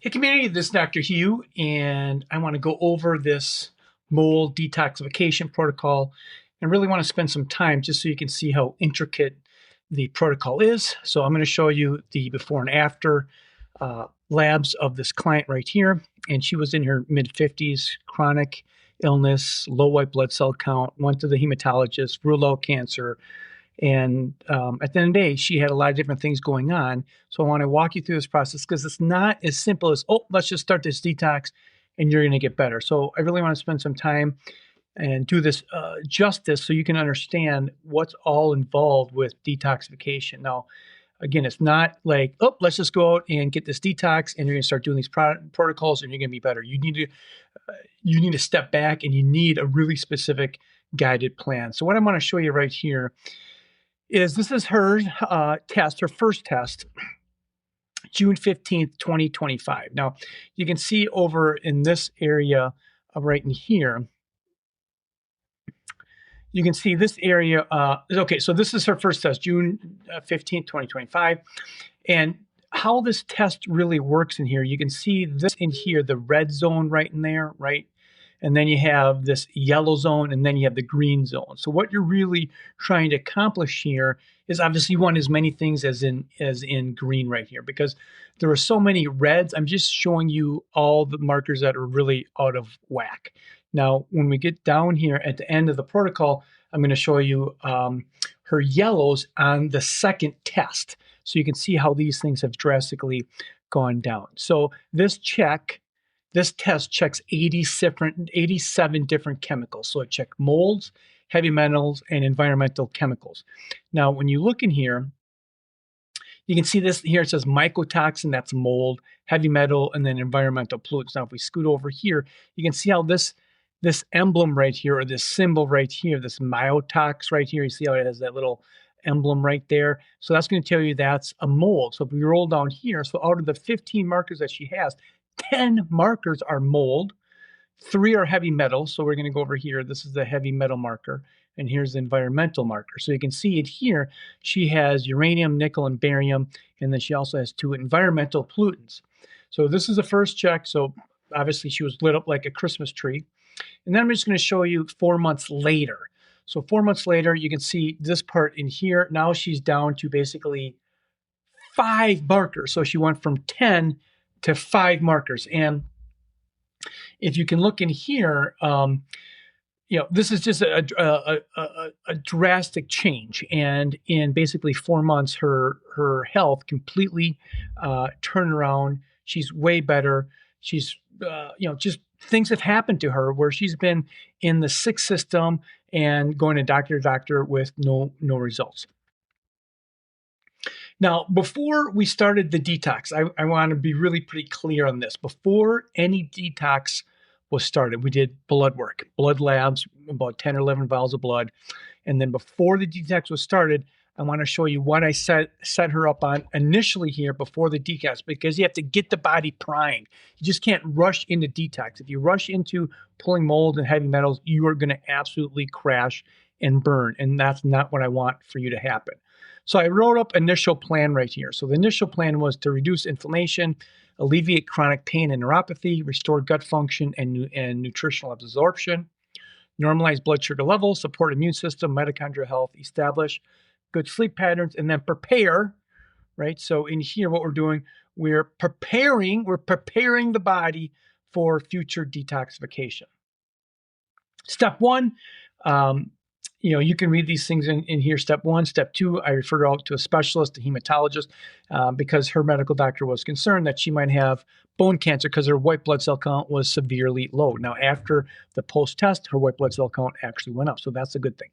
Hey community, this is Dr. Hugh, and I want to go over this mold detoxification protocol and really want to spend some time just so you can see how intricate the protocol is. So I'm going to show you the before and after labs of this client right here. And she was in her mid-50s, chronic illness, low white blood cell count, went to the hematologist, ruled out cancer, and at the end of the day, she had a lot of different things going on. So I want to walk you through this process because it's not as simple as, oh, let's just start this detox and you're going to get better. So I really want to spend some time and do this justice so you can understand what's all involved with detoxification. Now, again, it's not like, oh, let's just go out and get this detox and you're going to start doing these protocols and you're going to be better. You need to step back and you need a really specific guided plan. So what I'm going to show you right here is this is her test, her first test, June 15th, 2025. Now, you can see over in this area right in here, you can see this area. Okay, so this is her first test, June 15th, 2025. And how this test really works in here, you can see this in here, the red zone right in there, right? And then you have this yellow zone, and then you have the green zone. So what you're really trying to accomplish here is obviously you want as many things as in green right here, because there are so many reds. I'm just showing you all the markers that are really out of whack. Now, when we get down here at the end of the protocol, I'm going to show you her yellows on the second test. So you can see how these things have drastically gone down. So this test checks 87 different chemicals. So it checked molds, heavy metals, and environmental chemicals. Now, when you look in here, you can see this here. It says mycotoxin, that's mold, heavy metal, and then environmental pollutants. Now, if we scoot over here, you can see how this emblem right here, or this symbol right here, this myotox right here, you see how it has that little emblem right there. So that's going to tell you that's a mold. So if we roll down here, so out of the 15 markers that she has, 10 markers are mold, 3 are heavy metals. So we're going to go over here. This is the heavy metal marker, and here's the environmental marker. So you can see it here. She has uranium, nickel, and barium, and then she also has 2 environmental pollutants. So this is the first check. So obviously she was lit up like a Christmas tree. And then I'm just going to show you 4 months later. So 4 months later, you can see this part in here. Now she's down to basically 5 markers. So she went from 10 to 5 markers. And if you can look in here, this is just a drastic change. And in basically 4 months, her health completely turned around. She's way better. She's, just things have happened to her where she's been in the sick system and going to doctor to doctor with no results. Now, before we started the detox, I want to be really pretty clear on this. Before any detox was started, we did blood work, blood labs, about 10 or 11 vials of blood. And then before the detox was started, I want to show you what I set her up on initially here before the detox, because you have to get the body primed. You just can't rush into detox. If you rush into pulling mold and heavy metals, you are going to absolutely crash and burn. And that's not what I want for you to happen. So I wrote up initial plan right here. So the initial plan was to reduce inflammation, alleviate chronic pain and neuropathy, restore gut function and nutritional absorption, normalize blood sugar levels, support immune system, mitochondrial health, establish good sleep patterns, and then prepare, right? So in here, what we're doing, we're preparing the body for future detoxification. Step 1, you can read these things in here. Step 1, step 2, I referred her out to a specialist, a hematologist, because her medical doctor was concerned that she might have bone cancer because her white blood cell count was severely low. Now, after the post-test, her white blood cell count actually went up. So that's a good thing.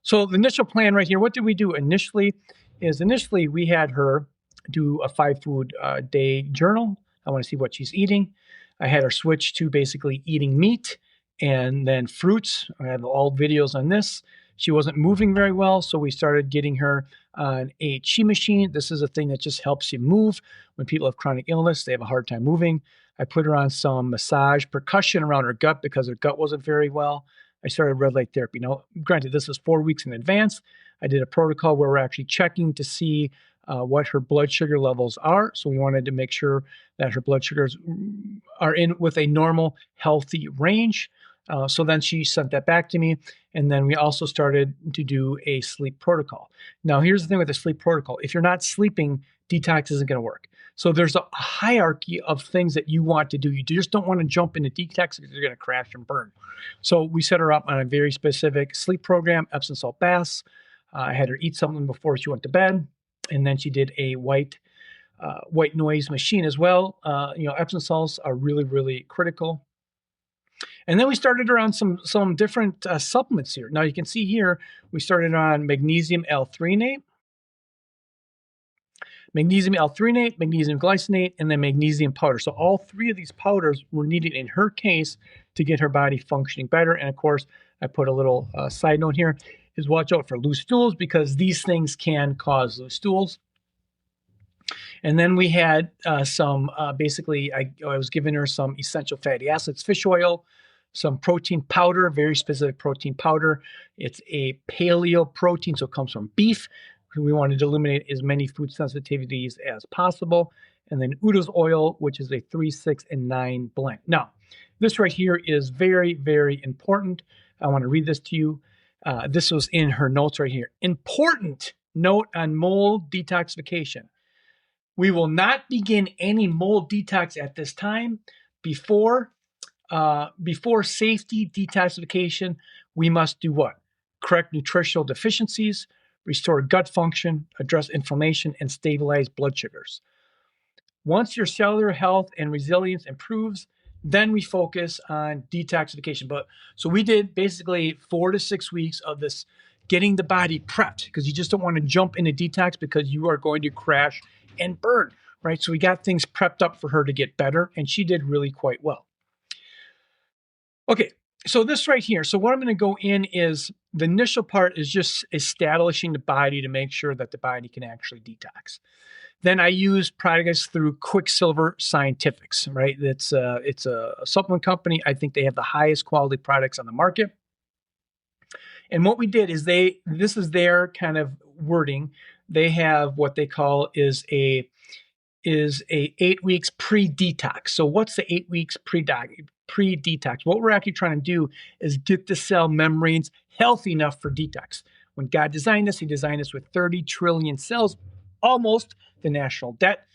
So the initial plan right here, what did we do initially we had her do a 5-food day journal. I want to see what she's eating. I had her switch to basically eating meat and then fruits. I have all videos on this. She wasn't moving very well, so we started getting her on a chi machine. This is a thing that just helps you move. When people have chronic illness, they have a hard time moving. I put her on some massage percussion around her gut because her gut wasn't very well. I started red light therapy. Now, granted, this was 4 weeks in advance. I did a protocol where we're actually checking to see what her blood sugar levels are. So we wanted to make sure that her blood sugars are in with a normal, healthy range. So then she sent that back to me. And then we also started to do a sleep protocol. Now, here's the thing with the sleep protocol. If you're not sleeping, detox isn't going to work. So there's a hierarchy of things that you want to do. You just don't want to jump into detox because you're going to crash and burn. So we set her up on a very specific sleep program, Epsom salt baths. I had her eat something before she went to bed. And then she did a white noise machine as well. Epsom salts are really, really critical. And then we started her on some different supplements here. Now you can see here, we started on magnesium L-threonate, magnesium glycinate, and then magnesium powder. So all three of these powders were needed in her case to get her body functioning better. And of course, I put a little side note here is watch out for loose stools because these things can cause loose stools. And then we had I was giving her some essential fatty acids, fish oil, some protein powder, very specific protein powder. It's a paleo protein, so it comes from beef. We wanted to eliminate as many food sensitivities as possible. And then Udo's oil, which is a 3, 6, and 9 blend. Now, this right here is very, very important. I want to read this to you. This was in her notes right here. Important note on mold detoxification. We will not begin any mold detox at this time. Before safety detoxification, we must do what? Correct nutritional deficiencies, restore gut function, address inflammation, and stabilize blood sugars. Once your cellular health and resilience improves, then we focus on detoxification. So we did basically 4 to 6 weeks of this getting the body prepped because you just don't want to jump into detox because you are going to crash and burn, right? So we got things prepped up for her to get better, and she did really quite well. Okay, so this right here. So what I'm going to go in is the initial part is just establishing the body to make sure that the body can actually detox. Then I use products through Quicksilver Scientifics, right? It's a supplement company. I think they have the highest quality products on the market. And what we did is this is their kind of wording. They have what they call is a 8 weeks pre-detox. So what's the 8 weeks pre-detox? What we're actually trying to do is get the cell membranes healthy enough for detox. When God designed us, he designed us with 30 trillion cells, almost the national debt,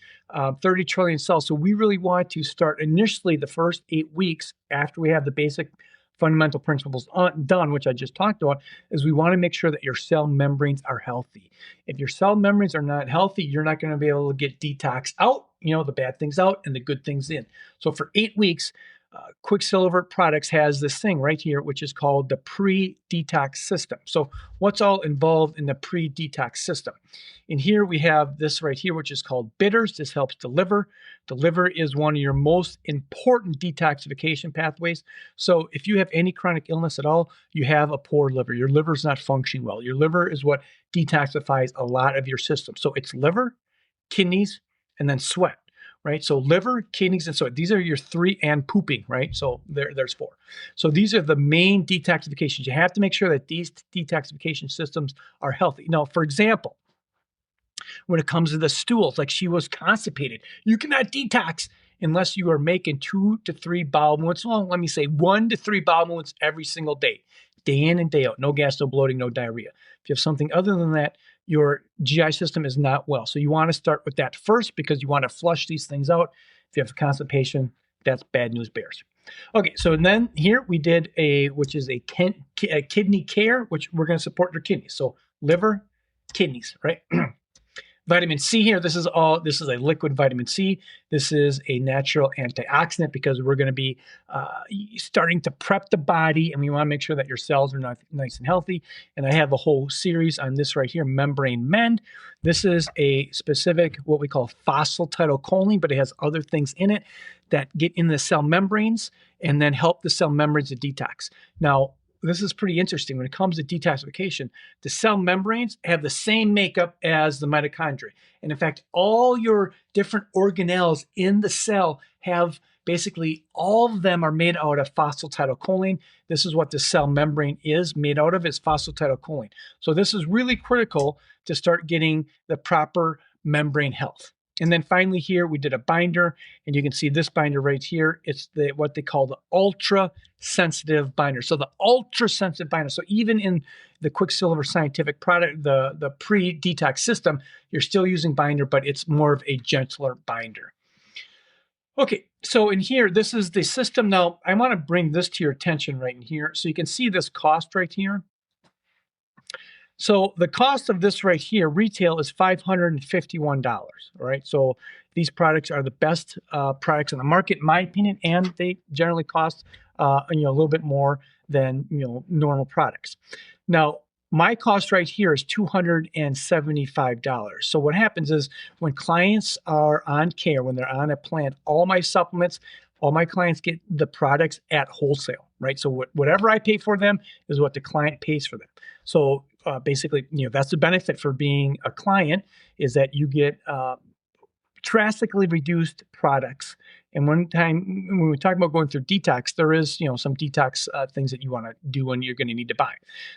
30 trillion cells. So we really want to start initially the first 8 weeks after we have the basic fundamental principles done, which I just talked about, is we want to make sure that your cell membranes are healthy. If your cell membranes are not healthy, you're not going to be able to get detox out, the bad things out and the good things in. So for 8 weeks, Quicksilver Products has this thing right here, which is called the pre-detox system. So what's all involved in the pre-detox system? In here, we have this right here, which is called bitters. This helps the liver. The liver is one of your most important detoxification pathways. So if you have any chronic illness at all, you have a poor liver. Your liver's not functioning well. Your liver is what detoxifies a lot of your system. So it's liver, kidneys, and then sweat. Right? So liver, kidneys, and sweat. These are your 3 and pooping, right? So there's 4. So these are the main detoxifications. You have to make sure that these detoxification systems are healthy. Now, for example, when it comes to the stools, like she was constipated, you cannot detox unless you are making 2 to 3 bowel movements. Well, let me say 1 to 3 bowel movements every single day in and day out. No gas, no bloating, no diarrhea. If you have something other than that, your GI system is not well. So you want to start with that first because you want to flush these things out. If you have constipation, that's bad news bears. Okay, so then here we did which is a kidney care, which we're going to support your kidneys. So liver, kidneys, right? Vitamin C here, this is a liquid vitamin C. This is a natural antioxidant because we're going to be starting to prep the body, and we want to make sure that your cells are nice and healthy. And I have a whole series on this right here, Membrane Mend. This is a specific, what we call phosphatidylcholine, but it has other things in it that get in the cell membranes and then help the cell membranes to detox. Now, this is pretty interesting. When it comes to detoxification, the cell membranes have the same makeup as the mitochondria. And in fact, all your different organelles in the cell have basically all of them are made out of phosphatidylcholine. This is what the cell membrane is made out of, is phosphatidylcholine. So this is really critical to start getting the proper membrane health. And then finally here, we did a binder, and you can see this binder right here. It's what they call the ultra sensitive binder. So the ultra sensitive binder. So even in the Quicksilver Scientific product, the pre-detox system, you're still using binder, but it's more of a gentler binder. Okay, so in here, this is the system. Now, I want to bring this to your attention right in here. So you can see this cost right here. So the cost of this right here, retail, is $551, all right? So these products are the best products on the market, in my opinion, and they generally cost a little bit more than normal products. Now, my cost right here is $275. So what happens is when clients are on care, when they're on a plan, all my supplements, all my clients get the products at wholesale, right? So whatever I pay for them is what the client pays for them. So basically, that's the benefit for being a client, is that you get drastically reduced products. And one time when we talk about going through detox, there is some detox things that you want to do and you're going to need to buy.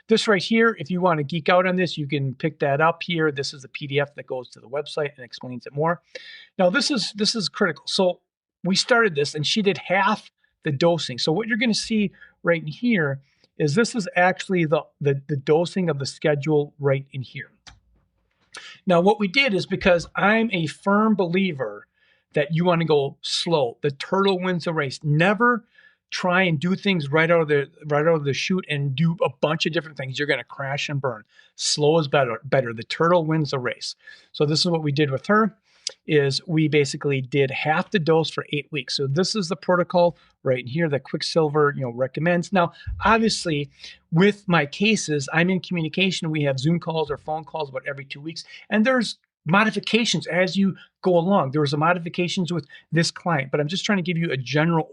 This right here, if you want to geek out on this, you can pick that up here. This is a PDF that goes to the website and explains it more. Now this is critical. So we started this and she did half the dosing. So what you're going to see right in here is this is actually the dosing of the schedule right in here. Now, what we did is, because I'm a firm believer that you want to go slow. The turtle wins the race. Never try and do things right out of the chute and do a bunch of different things. You're going to crash and burn. Slow is better. The turtle wins the race. So this is what we did with her. Is we basically did half the dose for 8 weeks. So this is the protocol right here that Quicksilver recommends. Now, obviously, with my cases, I'm in communication. We have Zoom calls or phone calls about every 2 weeks, and there's modifications as you go along. There was a modifications with this client, but I'm just trying to give you a general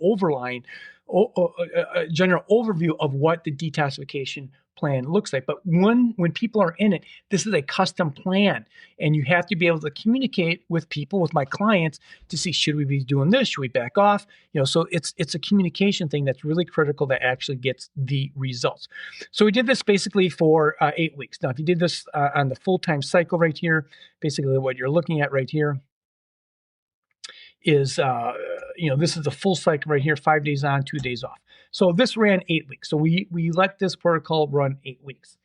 a general overview of what the detoxification plan looks like. But when people are in it, this is a custom plan, and you have to be able to communicate with people, with my clients, to see, should we be doing this? Should we back off? So it's a communication thing that's really critical that actually gets the results. So we did this basically for 8 weeks. Now, if you did this on the full-time cycle right here, basically what you're looking at right here is, this is the full cycle right here, 5 days on, 2 days off. So this ran 8 weeks. So we let this protocol run 8 weeks.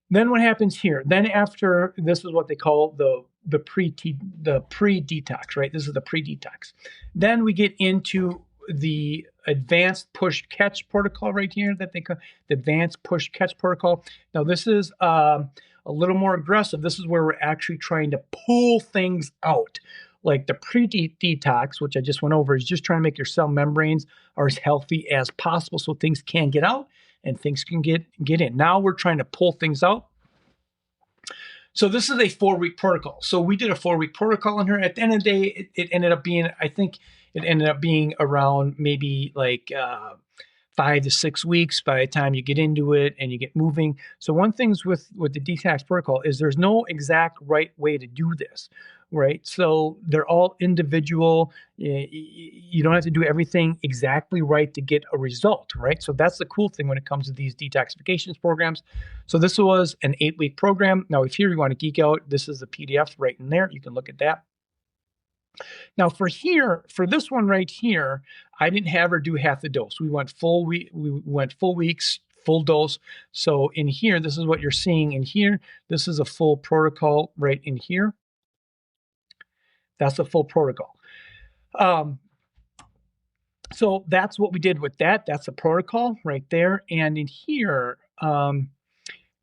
Then what happens here? Then after, this is what they call the pre-detox, right? This is the pre-detox. Then we get into the advanced push-catch protocol right here that they call the advanced push-catch protocol. Now this is a little more aggressive. This is where we're actually trying to pull things out. Like the pre-detox, which I just went over, is just trying to make your cell membranes are as healthy as possible so things can get out and things can get in. Now we're trying to pull things out. So this is a 4-week protocol. So we did a 4-week protocol on her. At the end of the day, it ended up being, I think it ended up being around maybe like 5 to 6 weeks by the time you get into it and you get moving. So one thing with the detox protocol is there's no exact right way to do this, right? So they're all individual. You don't have to do everything exactly right to get a result, right? So that's the cool thing when it comes to these detoxifications programs. So this was an 8-week program. Now, if here you want to geek out, this is the PDF right in there. You can look at that. Now for this one right here, I didn't have her do half the dose. We went full weeks, full dose. So in here, this is what you're seeing in here. This is a full protocol right in here. That's a full protocol. So that's what we did with that. That's a protocol right there. And in here,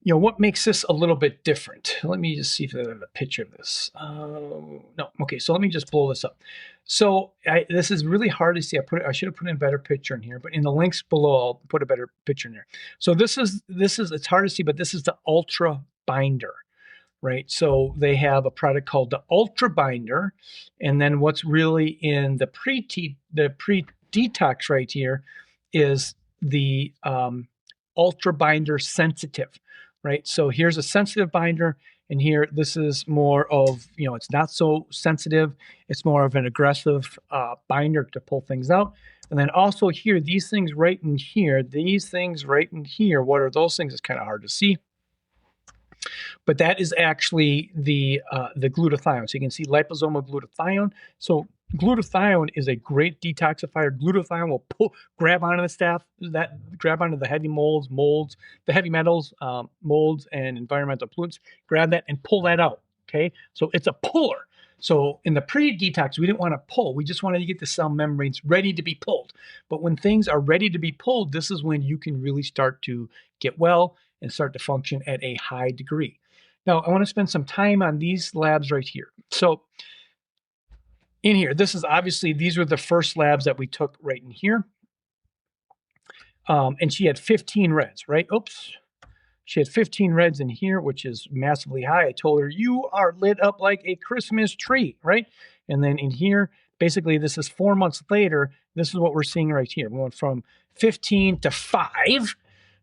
what makes this a little bit different? Let me just see if I have a picture of this. No. Okay, so let me just blow this up. So this is really hard to see. I should have put in a better picture in here, but in the links below, I'll put a better picture in there. So this is it's hard to see, but this is the Ultra Binder, right? So they have a product called the Ultra Binder, and then what's really in the pre-detox right here is the Ultra Binder Sensitive. Right, so here's a sensitive binder, and here this is more of, it's not so sensitive. It's more of an aggressive binder to pull things out. And then also here, these things right in here, what are those things? It's kind of hard to see. but that is actually the glutathione. So you can see liposomal glutathione. So glutathione is a great detoxifier. Glutathione will grab onto the grab onto the heavy the heavy metals, molds, and environmental pollutants. Grab that and pull that out. Okay, so it's a puller. So in the pre-detox, we didn't want to pull. We just wanted to get the cell membranes ready to be pulled. But when things are ready to be pulled, this is when you can really start to get well and start to function at a high degree. Now, I want to spend some time on these labs right here. So in here, this is obviously, these were the first labs that we took right in here. And she had 15 reds, right? Oops. She had 15 reds in here, which is massively high. I told her, you are lit up like a Christmas tree, right? And then in here, basically, this is 4 months later. This is what we're seeing right here. We went from 15 to 5,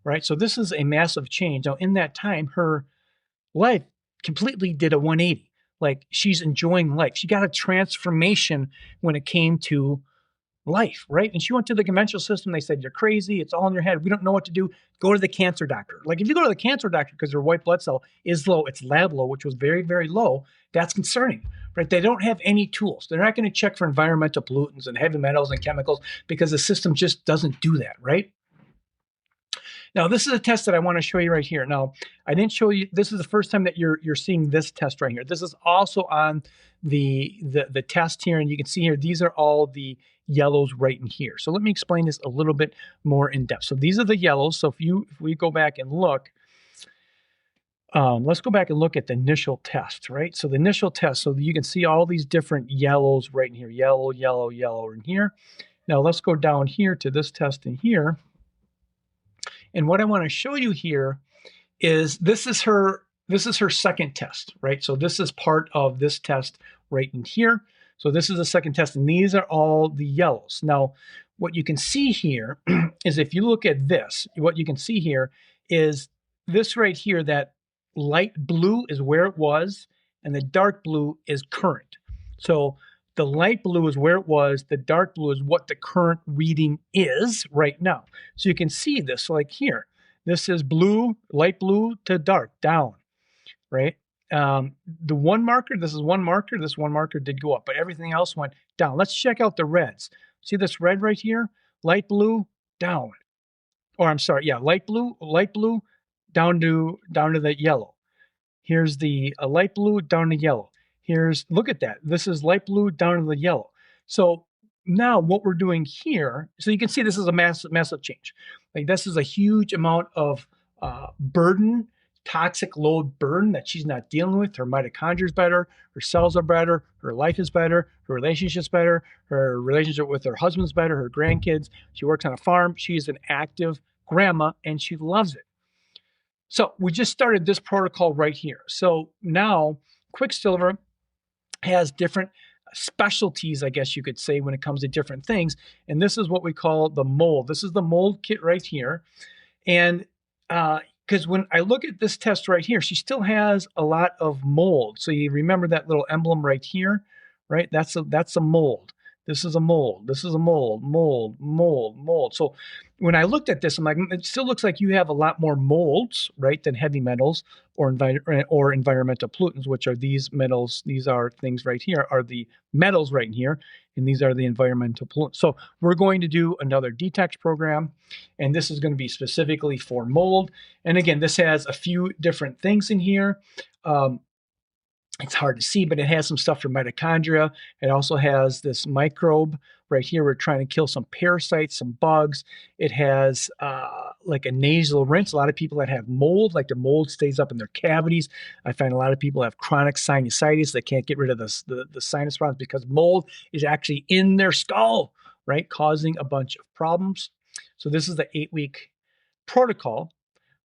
right? So this is a massive change. Now, in that time, her life completely did a 180. Like, she's enjoying life. She got a transformation when it came to life, right? And she went to the conventional system. They said, you're crazy. It's all in your head. We don't know what to do. Go to the cancer doctor. Like, if you go to the cancer doctor because their white blood cell is low, it's lab low, which was very, very low, that's concerning, right? They don't have any tools. They're not going to check for environmental pollutants and heavy metals and chemicals because the system just doesn't do that, right? Now, this is a test that I want to show you right here. Now, I didn't show you, this is the first time that you're seeing this test right here. This is also on the test here, and you can see here, these are all the yellows right in here. So let me explain this a little bit more in depth. So these are the yellows. So if we go back and look, let's go back and look at the initial test, right? So the initial test, so you can see all these different yellows right in here, yellow, yellow, yellow in here. Now let's go down here to this test in here. And what I want to show you here is this is her second test, right? So this is part of this test right in here. So this is the second test, and these are all the yellows. Now, what you can see here is if you look at this, what you can see here is this right here, that light blue is where it was, and the dark blue is current. So the light blue is where it was, the dark blue is what the current reading is right now. So you can see this like here. This is blue, light blue to dark, down, right? The one marker, this one marker did go up, but everything else went down. Let's check out the reds. See this red right here? Light blue, down. Or I'm sorry, yeah, light blue, down to the yellow. Here's the light blue, down to yellow. Look at that. This is light blue down to the yellow. So now what we're doing here, so you can see this is a massive change. Like, this is a huge amount of burden, toxic load burden that she's not dealing with. Her mitochondria is better, her cells are better, her life is better, her relationship's better, her relationship with her husband's better, her grandkids. She works on a farm. She's an active grandma and she loves it. So we just started this protocol right here. So now Quicksilver has different specialties, I guess you could say, when it comes to different things. And this is what we call the mold. This is the mold kit right here. And because when I look at this test right here, she still has a lot of mold. So you remember that little emblem right here, right? That's a mold. This is a mold. This is a mold, mold, mold, mold. So when I looked at this, I'm like, it still looks like you have a lot more molds, right, than heavy metals or environmental pollutants, which are these metals. These are things right here, are the metals right in here, and these are the environmental pollutants. So we're going to do another detox program, and this is going to be specifically for mold. And again, this has a few different things in here. It's hard to see, but it has some stuff for mitochondria. It also has this microbe right here. We're trying to kill some parasites, some bugs. It has like a nasal rinse. A lot of people that have mold, like the mold stays up in their cavities. I find a lot of people have chronic sinusitis. They can't get rid of the sinus problems because mold is actually in their skull, right, causing a bunch of problems. So this is the 8-week protocol.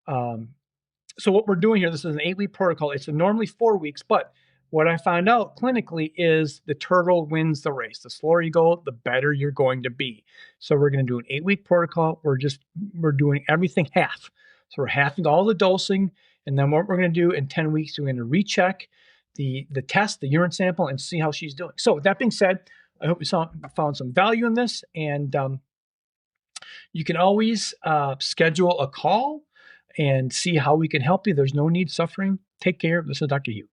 So what we're doing here, this is an 8-week protocol. It's normally 4 weeks, but what I found out clinically is the turtle wins the race. The slower you go, the better you're going to be. So we're going to do an 8-week protocol. We're doing everything half. So we're halving all the dosing. And then what we're going to do in 10 weeks, we're going to recheck the test, the urine sample, and see how she's doing. So with that being said, I hope you found some value in this. And you can always schedule a call and see how we can help you. There's no need suffering. Take care. This is Dr. Yu.